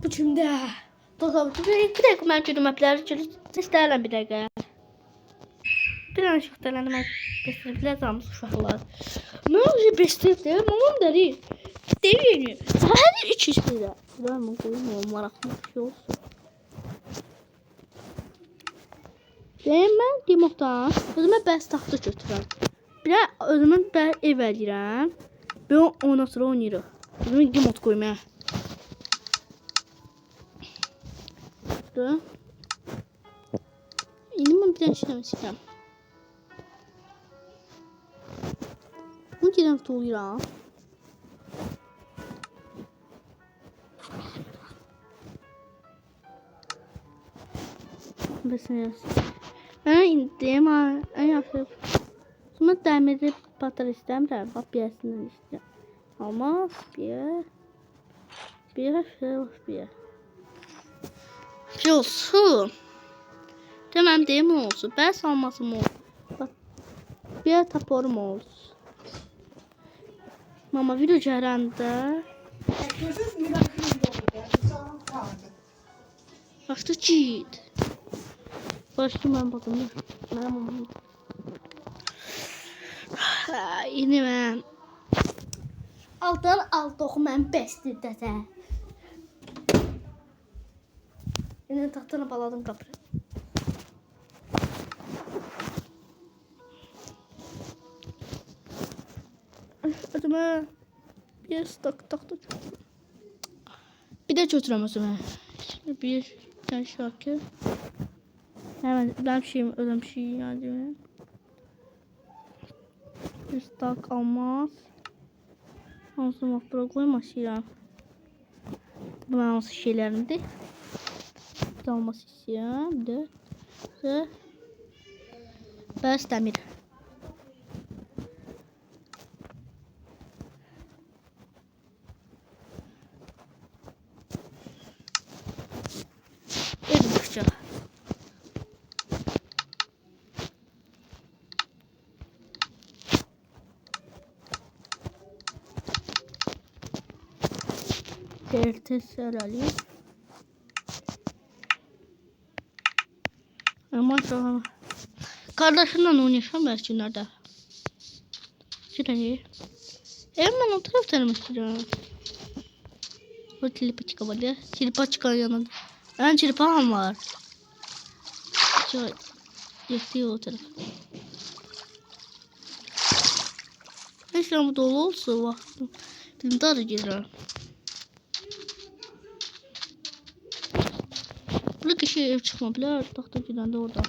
bu kimdə? Dostlar, bir dəqiqə mən görüm məpləri istəyirəm bir dəqiqə. Bir an şıxtələrini mən göstəriblər zamız uşaqlar. Mən öyle bestirdim, mamam da değil. Değil. Her üç işləyirəm. Ben bunu koymuyorum, maraqlı bir şey olsun. Deyim mən Dimokdan özümə bəs taxta götürürəm. Bir də özümə ev edirəm. Ben ondan sonra oynayırıq. Özümə Dimok koymaya. İndi mən bir dənə işləmək istəyirəm. Bunu gedəm tuğlayıram. Mesela ben indim en yapıp sonra demiri patlar istemiyorum bak bir yersinden işte ama bir şey olsun tamam değil mi olsun ben salmasım olsun bak bir taporum olsun mama video çağıranda hafta çiğit başka ben bakalım. Yine ben. Altdan altı mən bəsdir dəsə. Yine taxtana baladım qapını. Ödümə bir stak taxta. Bir də götürəm özümə. Bir tane şarkı. Hemen ödemişim yani. Bir stak almaz. Hansını bak bura koymasıyla. Bu hansı şeylerindi. Bir de alması istiyorum. Bir de. Bəs dəmir. Ertesi herhalde. Ama sonra kardeşimle oynayacağım belki nerede? Şurayı. Hemen o taraftan mı istiyorum? O çilipaçıka var ya. Çilipaçıka yanında. Ben çilipağım var. Şöyle. Yetti o taraf. Hiç bu dolu olsa vaktim. Benim daha da gidiyorum. Bir kişi ev çıkmabilir. Taxta girəndə orada.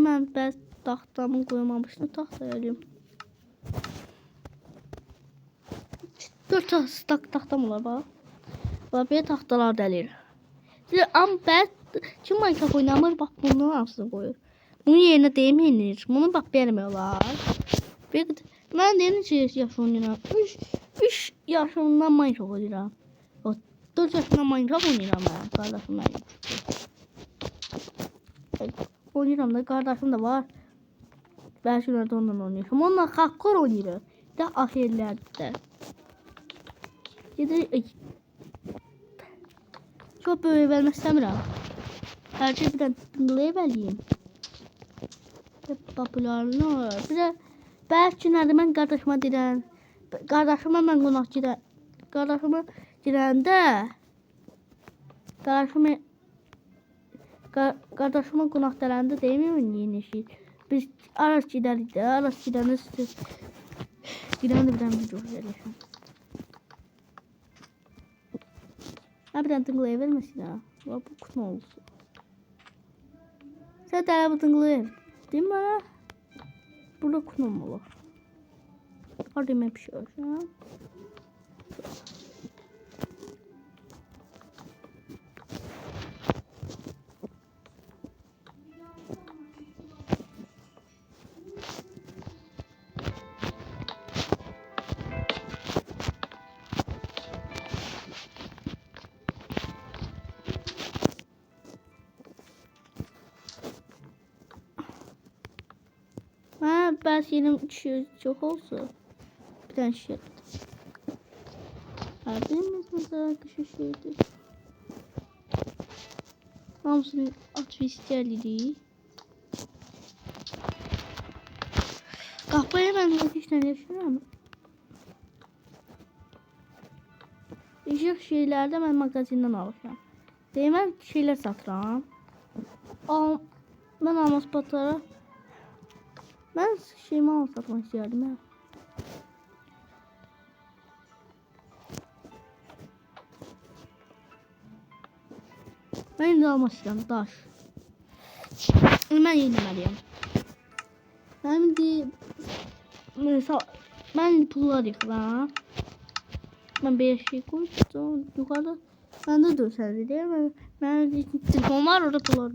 Mən bəs taxtamı qoymamışdım. Taxta eləyim. 4 stak taxtam olar bax. Bax bir taxtalar dəlir. Amma bəs kim Minecraft oynamır bax bunun hamısını qoyur. Bunun yerinə deyilmir. Bunu bax vermiyorlar. Mən deyirəm ki yaş oynayıram. 3 yaşımdan Minecraft oynayıram. 4 yaşımdan Minecraft oynayıram ben. Kardeşim benim. Oynayıram da kardeşim de var. Ben şunlarda ondan oynayıram. Onunla hakkor oynayırım. De ahirlerde. Çok böyle vermek istemiyorum. Her şey birden tınglayıvereyim. Popularlı var. Bir de belki günlerde ben kardeşime deyirəm. Qardaşıma mən qonaq girəm. Qardaşıma girəndə qardaşıma qonaq gələndə deyirəm yeni şey. Biz aras gedərik də, aras gedəndə bir dənə video verirəm. Bir dənə tınglayı verməsin ha. Bu kutu olsun. Sən də bu tınglayı. Deyim bana. Burada kutu olur. Hadi ben pişireceğim. Bəs yerim düşüyor çok olsun. Bir tane şey. Verdiğimiz mesela kişi şeydi. Hamısını atı istəyəlirik. Qapıya mən işlə yaşayıram. İşıq şeylərdə mən mağazindən almışam. Deyəmən şeylər satıram. Mən almas patara. Mən şeyimi satmaq istəyərdim. Mən indi almaq istəyirəm daş. Mən yenilməliyəm. Mən indi mən pullar yıxıram. Ben bir şey koydum. Yukarıda bende de özelliği. Ben telefon var orada pullar.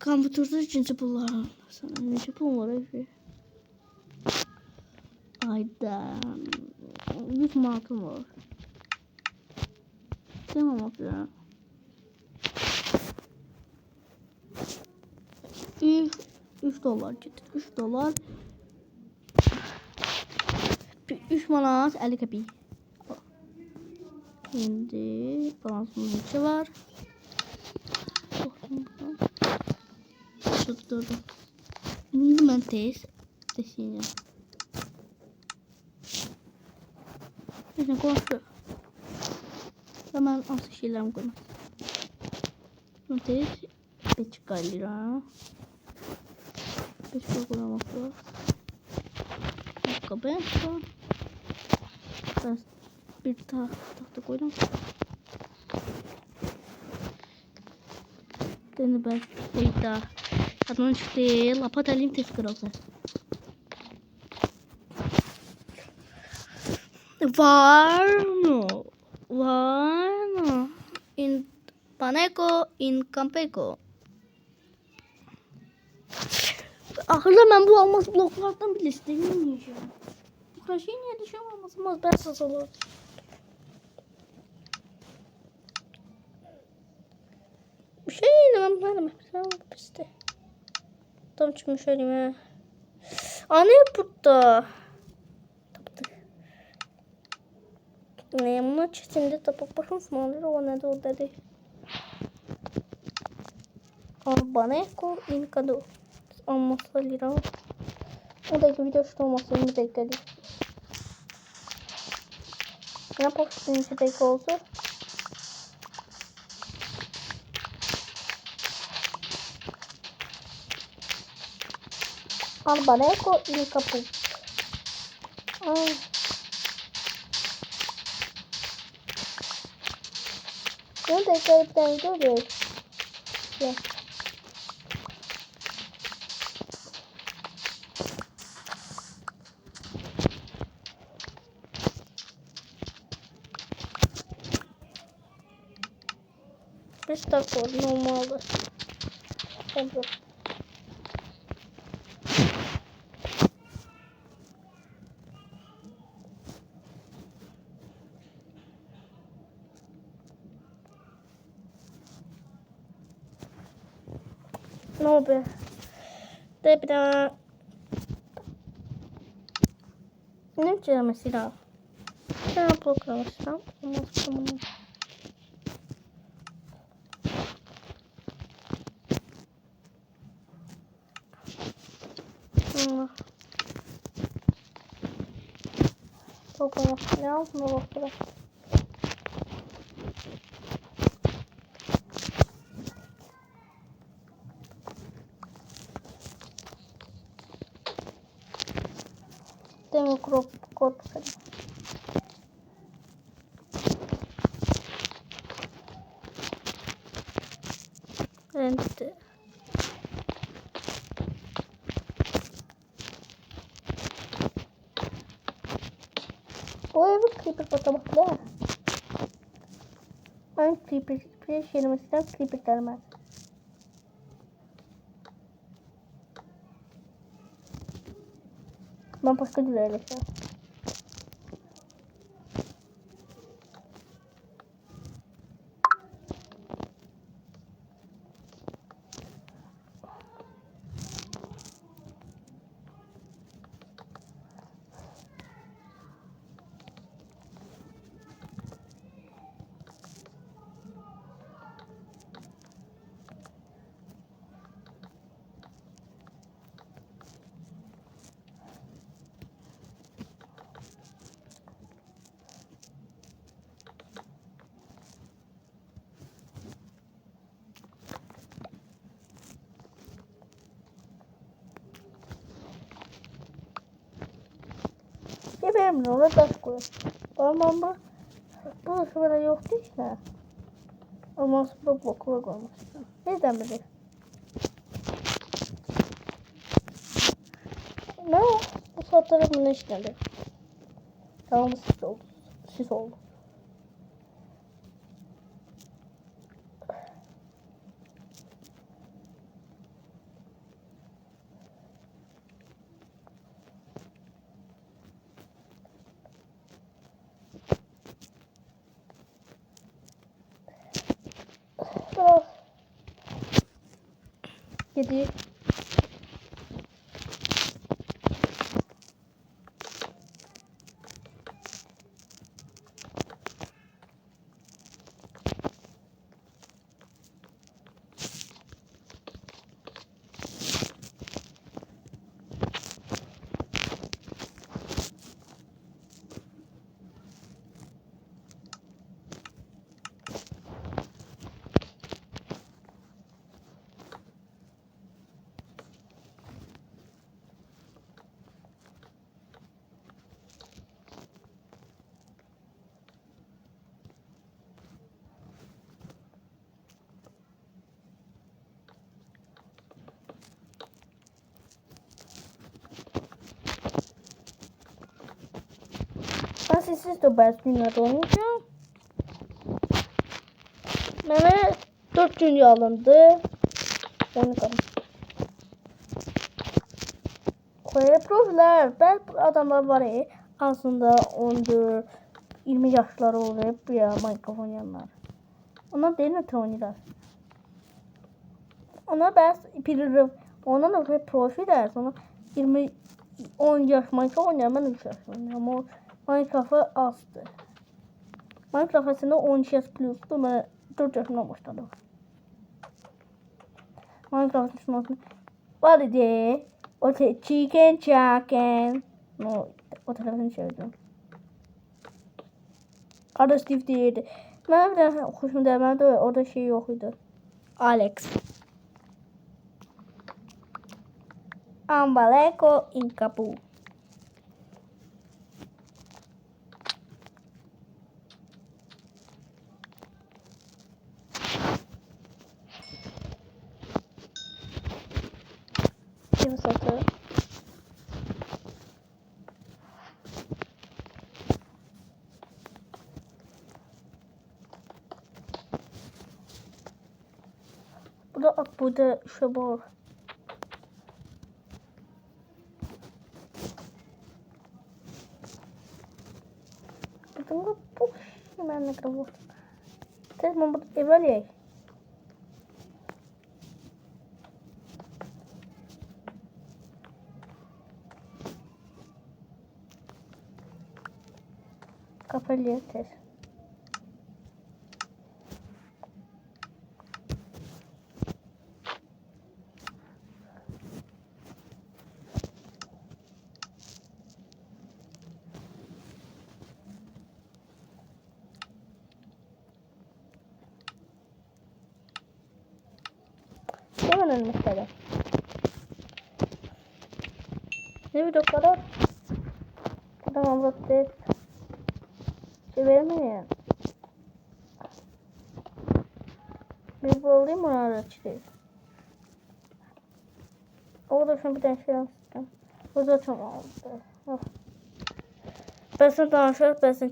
Kompüterde ikinci pullar. Sana nece pul var abi? Ayda 100 manatım var. Tamam abi ya. 3 dolar getir. 3 dolar. 3 manat 50 qəpik. Şimdi balansımız neçə var? Tutdurdum. Şimdi mən tez deseyim. Neyse konuşuyor. Hemen asıl şeylerimi koymak. Mən tez 5 qalira. 5 koymak var. Kapıya koyalım. Bir tahta koydum. Deni ben koyda. Adnan çıktı. Lapat elim tez kırıldı. Var mı? Var mı? In Paneco, in Campeco. Ahırda ben bu almaz bloklardan bile istemiyorum. Bu kadar şey niye düşüyor? Ben sasalar. Bir şey yiyemem ben. Sen piste. Tam çıkmış elime. Ne burada? Ne maç içinde tapıp bakın sınavları o ne de o dedi. Albaneco Incado. Alması lira. O da video şu olması 20 dakika değil. Ne yapalım 20 dakika olsa? Albaneco Incado. Ne dakika bir tane görüyoruz. Ya. Bir dakika normalde. Tabii. Ne oldu? De bir daha. Ne yapacağım mesela? Ne yapalım mesela? Bakalım. Ne yapma bakalım. Demo kod. Rente. O evi creeper patlamak ne? Ben creeper şeylemesinden creeper gelmez. Ben başka bir yere yaşıyorum. Gebermiyor, ona taş koyuyor. Ama bu şurada yoktu işte. Ama bu bokula koymuştum. Neden bilir? Ne? Bu saatlerim ne işlerdi? Tamam, sis oldu. Sis oldu. Biraz gidiyor. Ben sizsiz de bazı günlerde oynayacağım. Bana 4 dünya alındı. Onu kalın. Koyup profiller. Ben adamlar var ya. Aslında 14, 20 yaşları oluyor. Ya Minecraft oynayanlar. Onlar değil mi oynuyorlar? Ona ben bilirim. Ondan da profil der. Sonra 20 10 yaş Minecraft oynayan ben 3 yaş oynuyorum. Ama Minecraft'a azdı. Minecraft aslında 12 yaş plus'tu. Ben 4 yaşından başladım. Minecraft'ın sunmasını var idi. O chicken. No, o telefonu çevirdim. Adı Steve değildi. Ben bir tane hoşuma değmedi. Orada şey yok idi. Alex. Ambaleco Incapu. Kim satıyor? Burada şu var. Tunggu push gimana kamu? Terus membuat evaluasi. Kapalı test. Gimana mesela? Ne video kadar? Kadar membuat test. Vermeyin. Bir bulayım onu araştırayım. Orada şu bir tane şey almıştım. O da çok oldu. Ben sana danışıyorum. Ben sana